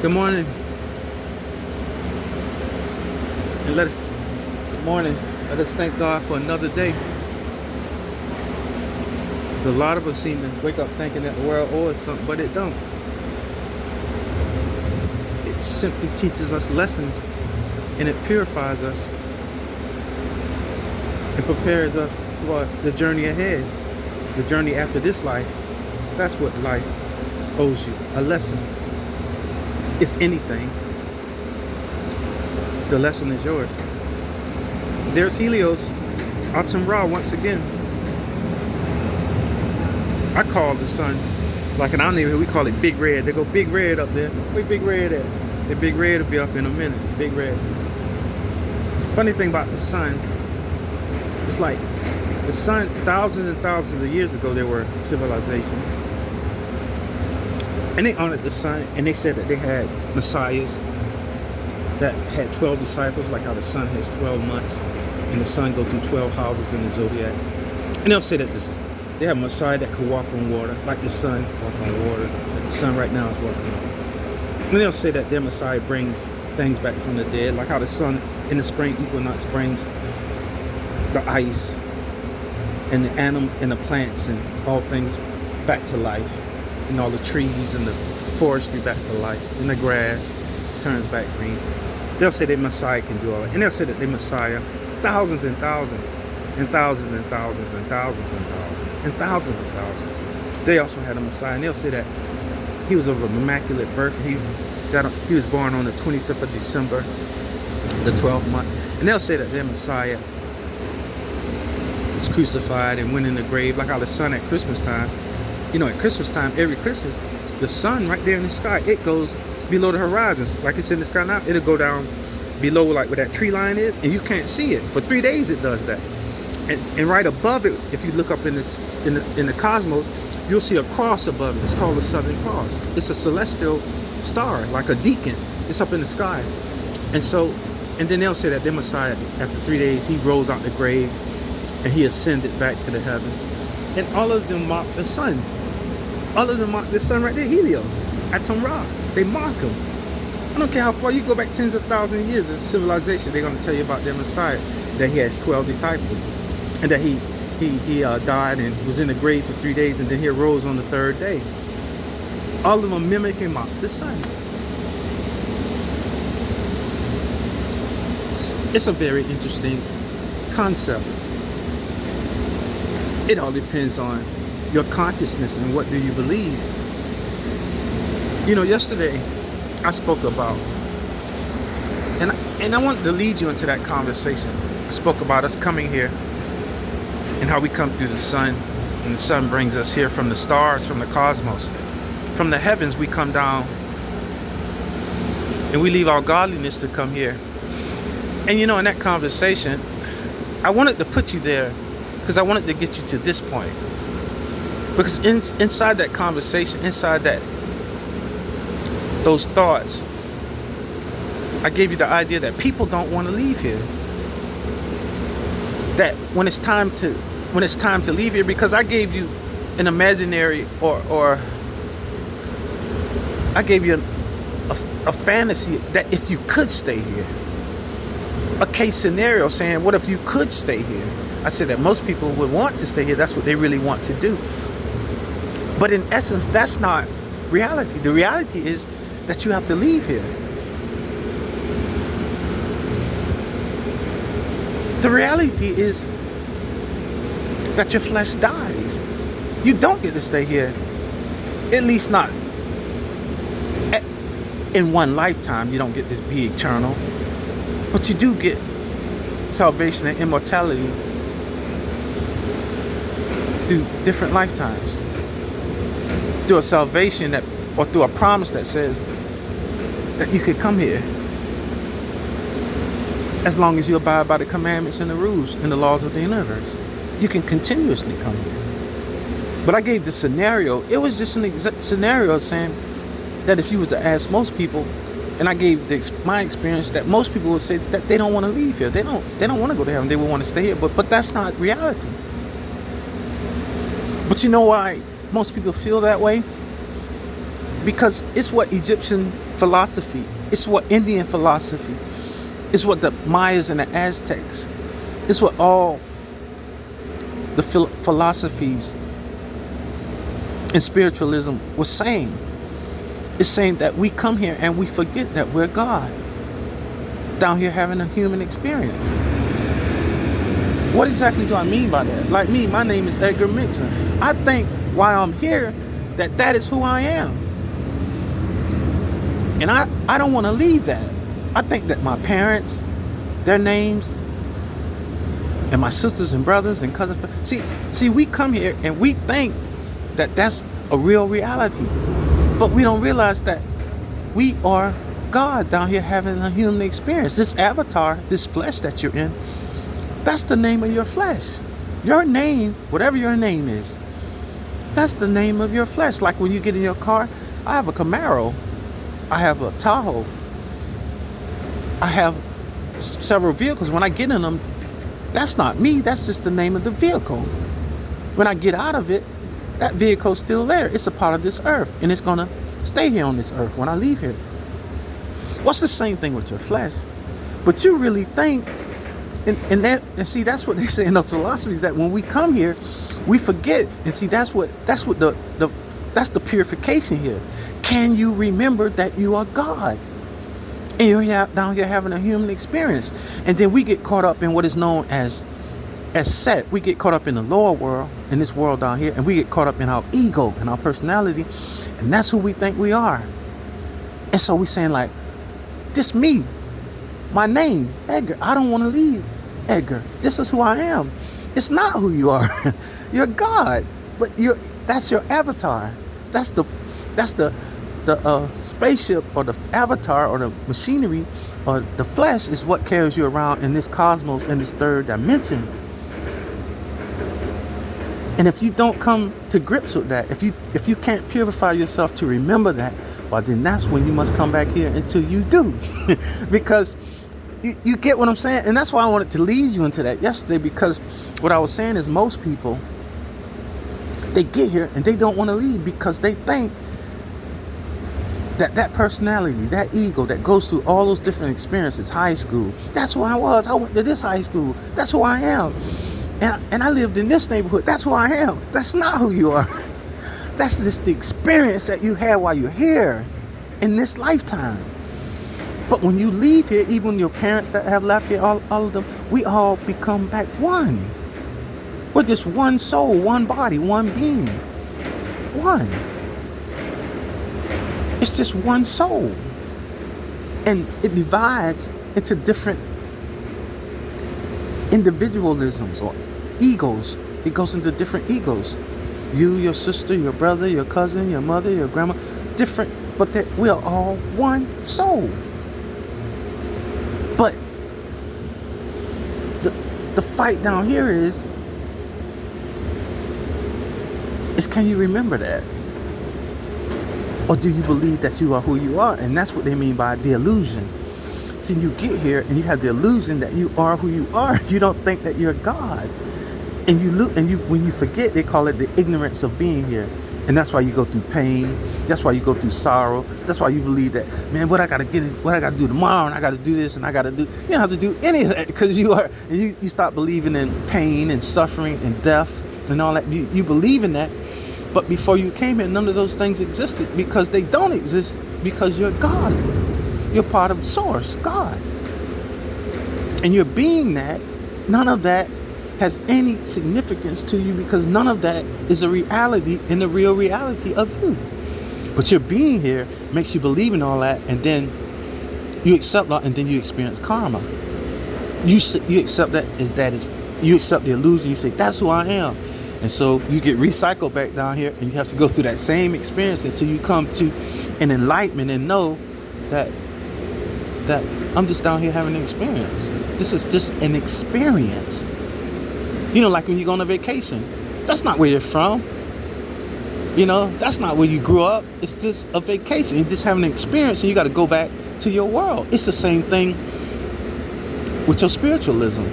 Good morning. And good morning. Let us thank God for another day. There's a lot of us seem to wake up thinking that the world owes something, but it don't. It simply teaches us lessons, and it purifies us and prepares us for the journey ahead, the journey after this life. That's what life owes you, a lesson. If anything, the lesson is yours. There's Helios, Autumn Ra once again. I call the sun, like an even we call it Big Red. They go Big Red up there. Where Big Red at? Say Big Red will be up in a minute. Big Red. Funny thing about the sun, it's like the sun, thousands and thousands of years ago, there were civilizations. And they honored the sun, and they said that they had messiahs that had 12 disciples, like how the sun has 12 months, and the sun goes through 12 houses in the zodiac. And they'll say that they have a messiah that could walk on water, like the sun walk on water, like the sun right now is walking on. And they'll say that their messiah brings things back from the dead, like how the sun in the spring equinox brings the ice and the animal and the plants and all things back to life. And all the trees and the forestry back to life, and the grass turns back green. They'll say that Messiah can do all that, and they'll say that they Messiah thousands and thousands and thousands and thousands and thousands and thousands and thousands and thousands. They also had a Messiah, and they'll say that he was of an immaculate birth. He was born on the 25th of December, the 12th month, and they'll say that their Messiah was crucified and went in the grave, like how the sun at Christmas time. You know, at Christmas time, every Christmas, the sun right there in the sky, it goes below the horizons. Like it's in the sky now, it'll go down below, like where that tree line is, and you can't see it. For 3 days it does that. And right above it, if you look up in the cosmos, you'll see a cross above it. It's called the Southern Cross. It's a celestial star, like a deacon. It's up in the sky. And then they'll say that their Messiah, after 3 days, he rose out the grave and he ascended back to the heavens. And all of them mock the sun. All of them mock the sun right there, Helios, Atum Ra. They mock him. I don't care how far you go back, tens of thousands of years, as a civilization, they're going to tell you about their Messiah, that he has 12 disciples, and that he died and was in the grave for 3 days, and then he arose on the third day. All of them mimic and mock the sun. It's a very interesting concept. It all depends on your consciousness and what do you believe. You know, yesterday I spoke about, and I wanted to lead you into that conversation. I spoke about us coming here and how we come through the sun, and the sun brings us here from the stars, from the cosmos. From the heavens we come down, and we leave our godliness to come here. And you know, in that conversation, I wanted to put you there because I wanted to get you to this point. Because inside that conversation, inside those thoughts, I gave you the idea that people don't want to leave here. That when it's time to leave here, because I gave you an imaginary or I gave you a fantasy that if you could stay here, a case scenario saying, what if you could stay here? I said that most people would want to stay here. That's what they really want to do. But in essence, that's not reality. The reality is that you have to leave here. The reality is that your flesh dies. You don't get to stay here. At least not in one lifetime. You don't get to be eternal. But you do get salvation and immortality through different lifetimes. Through a salvation or through a promise that says that you could come here as long as you abide by the commandments and the rules and the laws of the universe. You can continuously come here. But I gave the scenario. It was just an exact scenario saying that if you were to ask most people, and I gave my experience, that most people would say that they don't want to leave here. They don't want to go to heaven. They would want to stay here. But that's not reality. But you know why most people feel that way? Because it's what Egyptian philosophy. It's what Indian philosophy. It's what the Mayas and the Aztecs. It's what all the philosophies and spiritualism was saying. It's saying that we come here and we forget that we're God, down here having a human experience. What exactly do I mean by that? Like me, my name is Edgar Mixon. I think while I'm here that is who I am. And I don't want to leave that. I think that my parents, their names, and my sisters and brothers and cousins. See, we come here and we think that that's a real reality. But we don't realize that we are God down here having a human experience. This avatar, this flesh that you're in, that's the name of your flesh. Your name, whatever your name is, that's the name of your flesh. Like when you get in your car, I have a Camaro. I have a Tahoe. I have several vehicles. When I get in them, that's not me. That's just the name of the vehicle. When I get out of it, that vehicle's still there. It's a part of this earth. And it's going to stay here on this earth when I leave here. What's the same thing with your flesh? But you really think, and see, that's what they say in those philosophies, that when we come here, we forget. And see, that's the purification here. Can you remember that you are God? And you're down here having a human experience. And then we get caught up in what is known as set. We get caught up in the lower world, in this world down here, and we get caught up in our ego and our personality. And that's who we think we are. And so we're saying like, this me, my name, Edgar. I don't want to leave Edgar. This is who I am. It's not who you are. You're God. But that's your avatar. That's the spaceship, or the avatar, or the machinery, or the flesh is what carries you around in this cosmos, in this third dimension. And if you don't come to grips with that, if you can't purify yourself to remember that, well, then that's when you must come back here until you do. Because you get what I'm saying? And that's why I wanted to lead you into that yesterday, because what I was saying is most people, they get here and they don't want to leave because they think that personality, that ego that goes through all those different experiences, high school, that's who I was. I went to this high school. That's who I am. And I lived in this neighborhood. That's who I am. That's not who you are. That's just the experience that you had while you're here in this lifetime. But when you leave here, even your parents that have left here, all of them, we all become back one. We're just one soul, one body, one being. One. It's just one soul. And it divides into different individualisms or egos. It goes into different egos. You, your sister, your brother, your cousin, your mother, your grandma, different, but that we are all one soul. But the fight down here is can you remember that? Or do you believe that you are who you are? And that's what they mean by the illusion. See, you get here and you have the illusion that you are who you are. You don't think that you're God. And when you forget, they call it the ignorance of being here. And that's why you go through pain. That's why you go through sorrow. That's why you believe that, man, what I gotta do tomorrow, and I gotta do this, and I gotta do. You don't have to do any of that, because you stop believing in pain and suffering and death and all that. You believe in that. But before you came here, none of those things existed, because they don't exist, because you're God. You're part of Source, God. And you're being that. None of that has any significance to you, because none of that is a reality in the real reality of you. But your being here makes you believe in all that, and then you accept that, and then you experience karma. You accept you accept the illusion. You say, that's who I am. And so you get recycled back down here, and you have to go through that same experience until you come to an enlightenment and know that I'm just down here having an experience. This is just an experience. You know, like when you go on a vacation, that's not where you're from. You know, that's not where you grew up. It's just a vacation. You're just having an experience, and you got to go back to your world. It's the same thing with your spiritualism.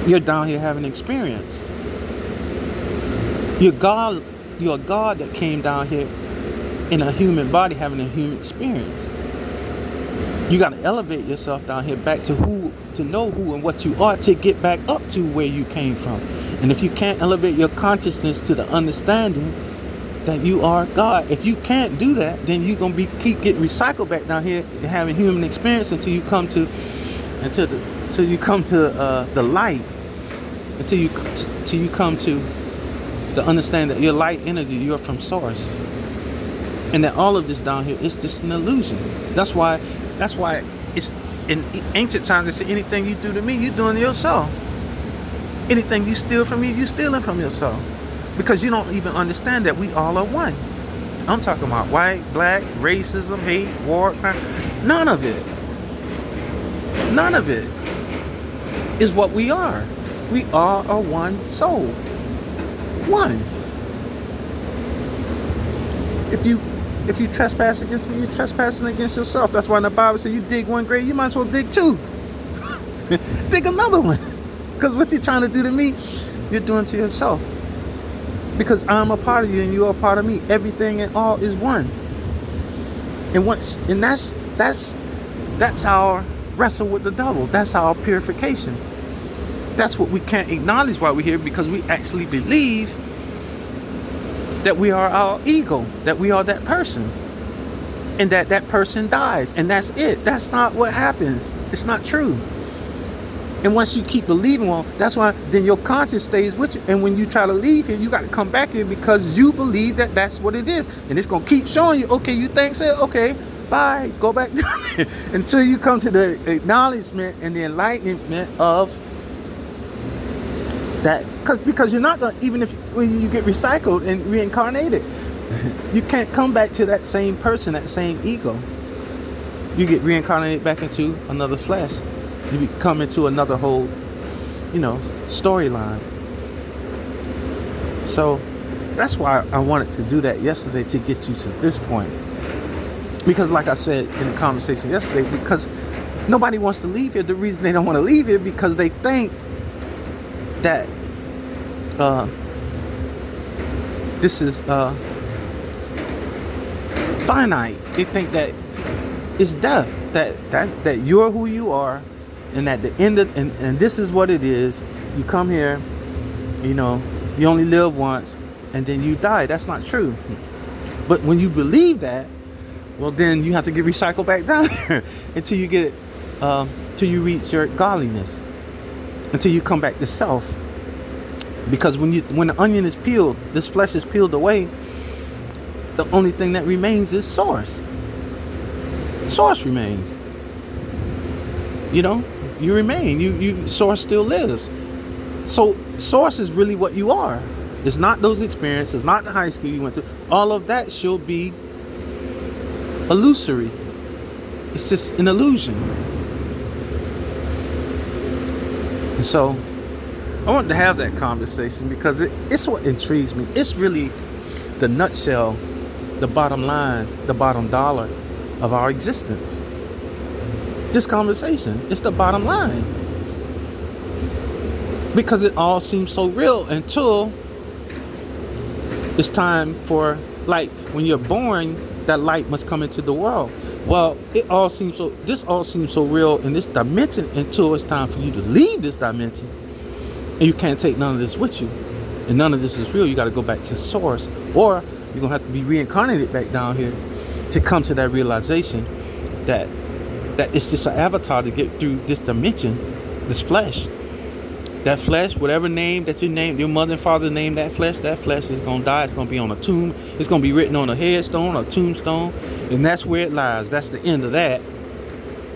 You're down here having an experience. You're a God that came down here in a human body having a human experience. You got to elevate yourself down here back to know who and what you are, to get back up to where you came from. And if you can't elevate your consciousness to the understanding that you are God, if you can't do that, then you're gonna keep getting recycled back down here and having human experience until you come to the light, until you come to the understanding that you're light energy, you're from source, and that all of this down here is just an illusion. That's why it's in ancient times they say anything you do to me, you're doing to yourself. Anything you steal from me, you're stealing from yourself. Because you don't even understand that we all are one. I'm talking about white, black, racism, hate, war, crime. None of it is what we are. We all are one soul. One. If you trespass against me, you're trespassing against yourself. That's why in the Bible says you dig one grave, you might as well dig two. Dig another one. Because what you're trying to do to me, you're doing to yourself. Because I'm a part of you and you're a part of me. Everything and all is one. And that's our wrestle with the devil. That's our purification. That's what we can't acknowledge while we're here, because we actually believe that we are our ego, that we are that person, and that person dies, and that's it. That's not what happens. It's not true. And once you keep believing, well, that's why then your conscience stays with you. And when you try to leave here, you got to come back here because you believe that that's what it is. And it's going to keep showing you, okay, you think so? Okay, bye. Go back down there until you come to the acknowledgement and the enlightenment of that. Because you're not going to, even when you get recycled and reincarnated, you can't come back to that same person, that same ego. You get reincarnated back into another flesh. You come into another whole, storyline. So that's why I wanted to do that yesterday, to get you to this point. Because like I said in the conversation yesterday, because nobody wants to leave here. The reason they don't want to leave here because they think that this is finite. They think that it's death, that you're who you are. And at the end of, and this is what it is. You come here, you only live once, and then you die. That's not true. But when you believe that, well, then you have to get recycled back down here until you get, till you reach your godliness, until you come back to self. Because when the onion is peeled, this flesh is peeled away. The only thing that remains is source. Source remains. You remain. You source still lives. So source is really what you are. It's not those experiences, not the high school you went to. All of that should be illusory. It's just an illusion. And so I wanted to have that conversation because it's what intrigues me. It's really the nutshell, the bottom line, the bottom dollar of our existence. This conversation, it's the bottom line, because it all seems so real until it's time for, like, when you're born, that light must come into the world. Well, this all seems so real in this dimension until it's time for you to leave this dimension, and you can't take none of this with you, and none of this is real. You got to go back to source, or you're gonna have to be reincarnated back down here to come to that realization that it's just an avatar to get through this dimension, this flesh. That flesh, whatever name that you name, your mother and father named that flesh is going to die. It's going to be on a tomb. It's going to be written on a headstone, a tombstone. And that's where it lies. That's the end of that.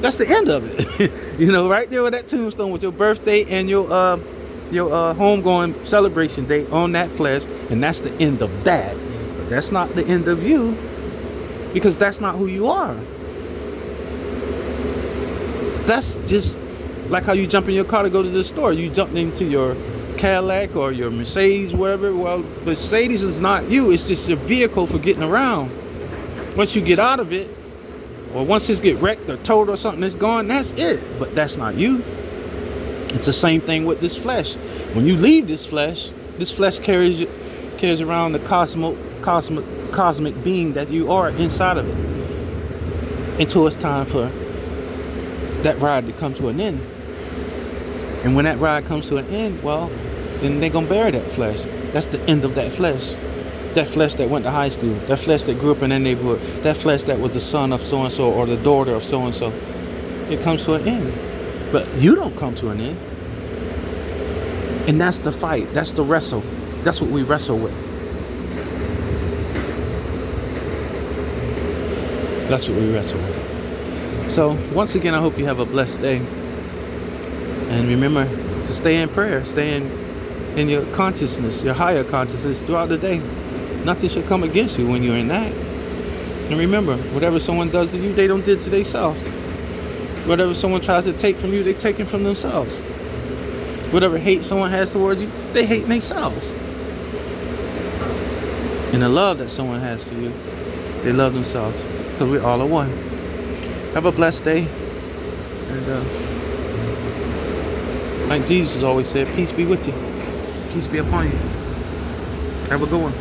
That's the end of it. Right there with that tombstone with your birthday and your homegoing celebration date on that flesh. And that's the end of that. But that's not the end of you, because that's not who you are. That's just like how you jump in your car to go to the store. You jump into your Cadillac or your Mercedes, whatever. Well, Mercedes is not you. It's just a vehicle for getting around. Once you get out of it, or once it gets wrecked or towed or something, it's gone. That's it. But that's not you. It's the same thing with this flesh. When you leave this flesh carries around the cosmic being that you are inside of it, until it's time for that ride to come to an end. And when that ride comes to an end, well, then they're going to bury that flesh. That's the end of that flesh. That flesh that went to high school. That flesh that grew up in that neighborhood. That flesh that was the son of so-and-so or the daughter of so-and-so. It comes to an end. But you don't come to an end. And that's the fight. That's the wrestle. That's what we wrestle with. That's what we wrestle with. So, once again, I hope you have a blessed day. And remember to stay in prayer. Stay in your consciousness, your higher consciousness throughout the day. Nothing should come against you when you're in that. And remember, whatever someone does to you, they don't did to themselves. Whatever someone tries to take from you, they take it from themselves. Whatever hate someone has towards you, they hate themselves. And the love that someone has to you, they love themselves. Because we're all at one. Have a blessed day. And like Jesus always said, peace be with you. Peace be upon you. Have a good one.